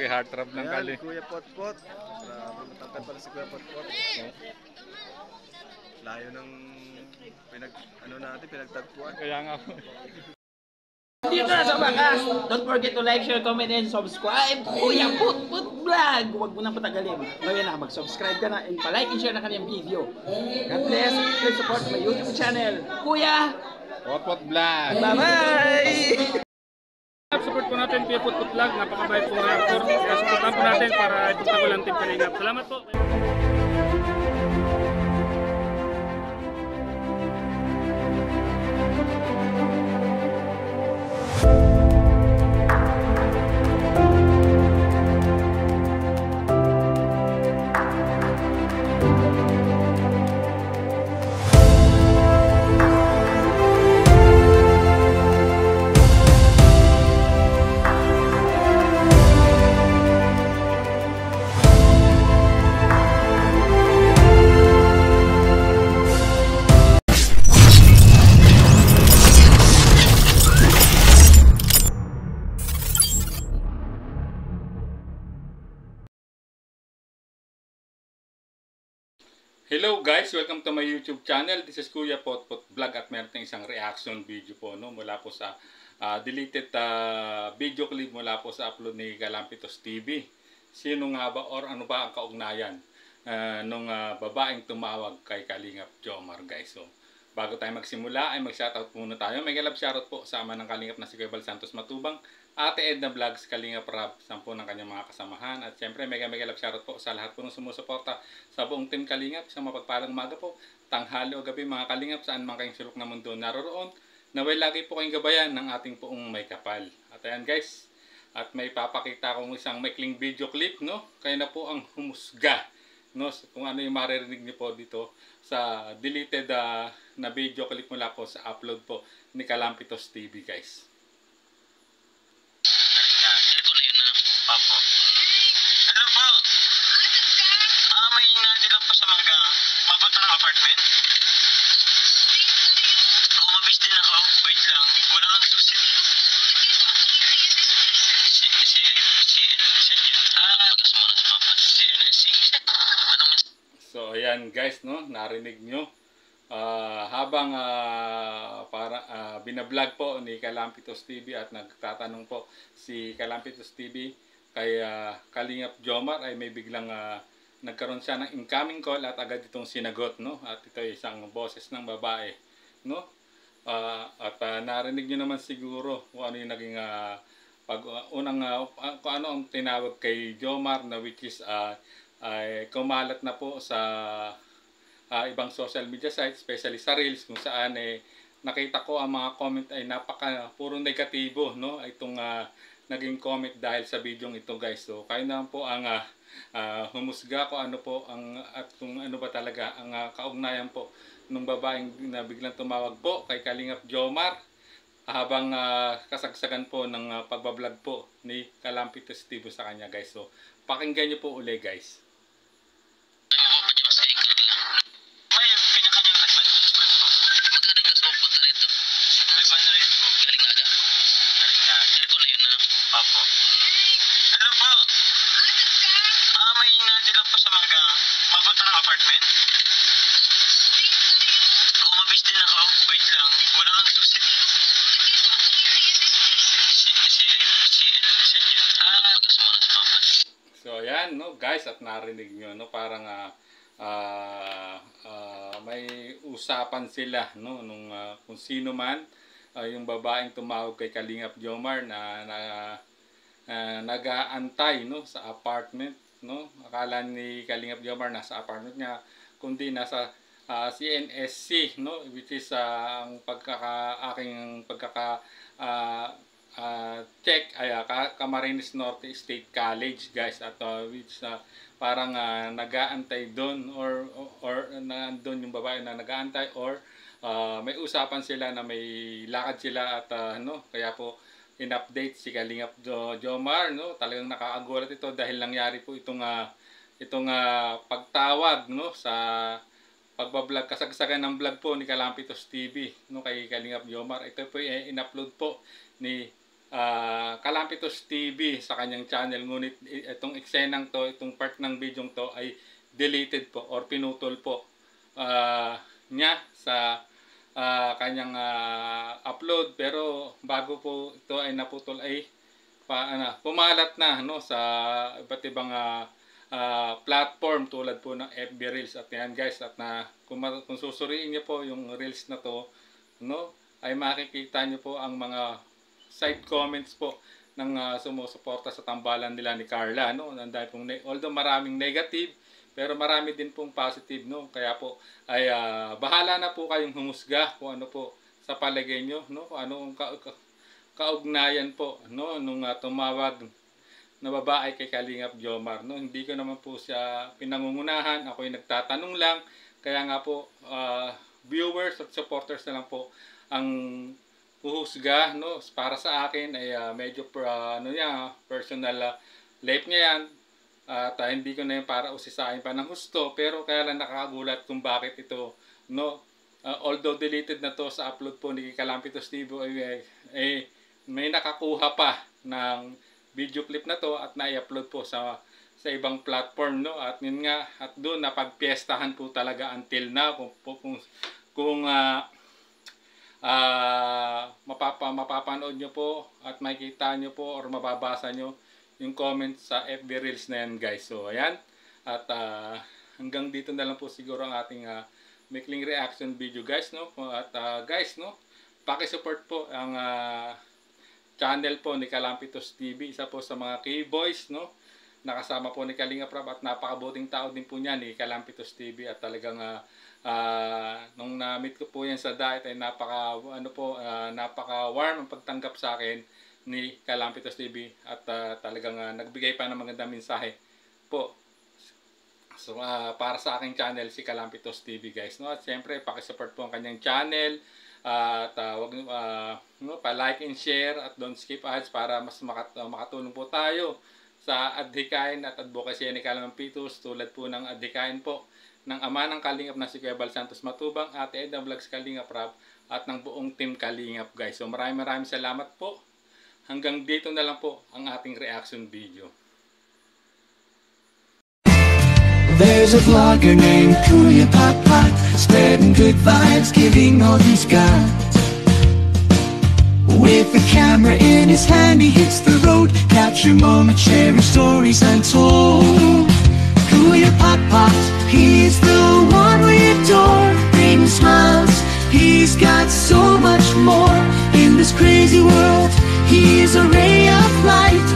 Grabe, heartthrob ng Kali. Kuya Potpot. Grabe, matangkad pala si Kuya Potpot. Layo ng pinagtagpuan. Kaya nga po. Dito na sa wakas. Don't forget to like, share, comment, and subscribe. Kuya Potpot Vlog. Huwag mo nang patagalin. Ngayon na, mag-subscribe ka na and pa-like and share na kanyang video. God bless. Please support my YouTube channel. Kuya Potpot Vlog. Bye-bye! Support po natin Kuya Potpot Vlog. Napakabait po ng actor. Kaya supportan po natin para itong tagulang Team Kalingap. Salamat po. Hello guys, welcome to my YouTube channel. This is Kuya Potpot Vlog at meron tayong isang reaction video po mula po sa deleted video clip mula po sa upload ni Kalampitos TV. Sino nga ba or ano ba ang kaugnayan nung babaeng tumawag kay Kalingap Jomar guys. So, bago tayo magsimula ay mag-shoutout muna tayo. May love shoutout po sa ama ng Kalingap na si Kuya Bal Santos Matubang, Ate Edna Vlogs, Kalingap Rab, 10 ng kanyang mga kasamahan. At syempre, mega love shoutout po sa lahat po ng sumusuporta sa buong Team Kalingap. Isang mapagpalang umaga po, tanghali o gabi mga Kalingap, saan man kayong sulok na mundo naroroon. Naway lagi po kayong gabayan ng ating poong may kapal. At ayan guys, at may papakita akong isang maikling video clip, Kayo na po ang humusga, kung ano yung maririnig niyo po dito sa deleted na video clip mula po sa upload po ni Kalampitos TV guys. Apartment? Umabis din ako. Wait lang. Wala kang susi. So ayan guys, narinig nyo. Habang binablog po ni Kalampitos TV at nagtatanong po si Kalampitos TV kay Kalingap Jomar ay may biglang nagkaroon siya ng incoming call at agad itong sinagot, At ito ay isang boses ng babae, At narinig niyo naman siguro kung ano yung naging kung ano ang tinawag kay Jomar na which is ay kumalat na po sa ibang social media sites, especially sa Reels kung saan nakita ko ang mga comment ay puro negatibo, Itong naging comment dahil sa video ito guys. So kayo naman po ang humusga ko ano po at kung ano ba talaga ang kaugnayan po nung babaeng na biglang tumawag po kay Kalingap Jomar habang kasagsagan po ng pagbablog po ni Kalampitos TV sa kanya guys. So pakinggan niyo po uli guys. Apartment? Umabis din ako. Wait lang. Wala kang susi. So ayan guys, at narinig nyo parang may usapan sila nung kung sino man yung babaeng tumawag kay Kalingap Jomar na nag-aantay sa apartment. Akala ni Kalingap Jomar nasa apartment niya, kundi nasa CNSC, which is ang aking check ay Camarines Norte State College guys, at which parang nag-aantay doon or nandoon yung babae na nag-aantay or may usapan sila na may lakad sila at kaya po in-update si Kalingap Jomar, Talagang nakakagulat ito dahil nangyari po itong pagtawag sa pagbablog, kasagsagan ng vlog po ni Kalampitos TV kay Kalingap Jomar. Ito po in-upload po ni Kalampitos TV sa kanyang channel. Ngunit itong eksenang to, itong part ng video to ay deleted po or pinutol po niya sa kanyang upload. Pero bago po ito ay naputol ay pumalat na sa iba't ibang platform tulad po ng FB Reels. At yan guys, at kung susuriin niyo po yung Reels na to, ay makikita niyo po ang mga side comments po ng sumusuporta sa tambalan nila ni Carla. Although maraming negative, pero marami din pong positive. Kaya po ay bahala na po kayong humusga kung ano po sa palagay nyo, kung ano ang kaugnayan po nung tumawag na babae kay Kalingap Jomar. Hindi ko naman po siya pinangungunahan, ako ay nagtatanong lang. Kaya nga po viewers at supporters na lang po ang huhusga. Para sa akin ay medyo personal life niya yan. At hindi ko na yun para usisain pa ng husto, pero kaya lang nakakagulat kung bakit ito although deleted na to sa upload po ni Kalampitos TV, may nakakuha pa ng video clip na to at na-upload po sa ibang platform. At yun nga, at doon napagpiestahan po talaga until na kung mapapanood nyo po at makikita nyo po or mababasa nyo yung comments sa FB Reels na yan guys. So ayan, at hanggang dito na lang po siguro ang ating maikling reaction video guys. At guys, paki-support po ang channel po ni Kalampitos TV, isa po sa mga K-Boys, nakasama po ni Kalingap Rab, at napakabuting tao din po niya ni Kalampitos TV. At talagang nung na-meet ko po yan sa diet ay napaka-warm ang pagtanggap sa akin ni Kalampitos TV, at talagang nagbigay pa ng magandang mensahe po para sa aking channel, si Kalampitos TV guys. At siyempre paki-support po ang kanyang channel, at wag pa-like and share at don't skip ads para mas makatulong po tayo sa adhikain at advocacy ni Kalampitos, tulad po ng adhikain po ng ama ng Kalingap na si Kuya Bal Santos Matubang, Ate Edna Vlogs Kalingap Rab, at ng buong team Kalingap guys. So maraming salamat po. Hanggang dito na lang po ang ating reaction video. There's a vlogger named Kuya Pot, spreading good vibes, giving all he's got. With the camera in his hand, he hits the road, capture moments, sharing stories untold. Kuya Pot, he's the one we adore, bringing smiles, he's got so much more. In this crazy world, he is a ray of light.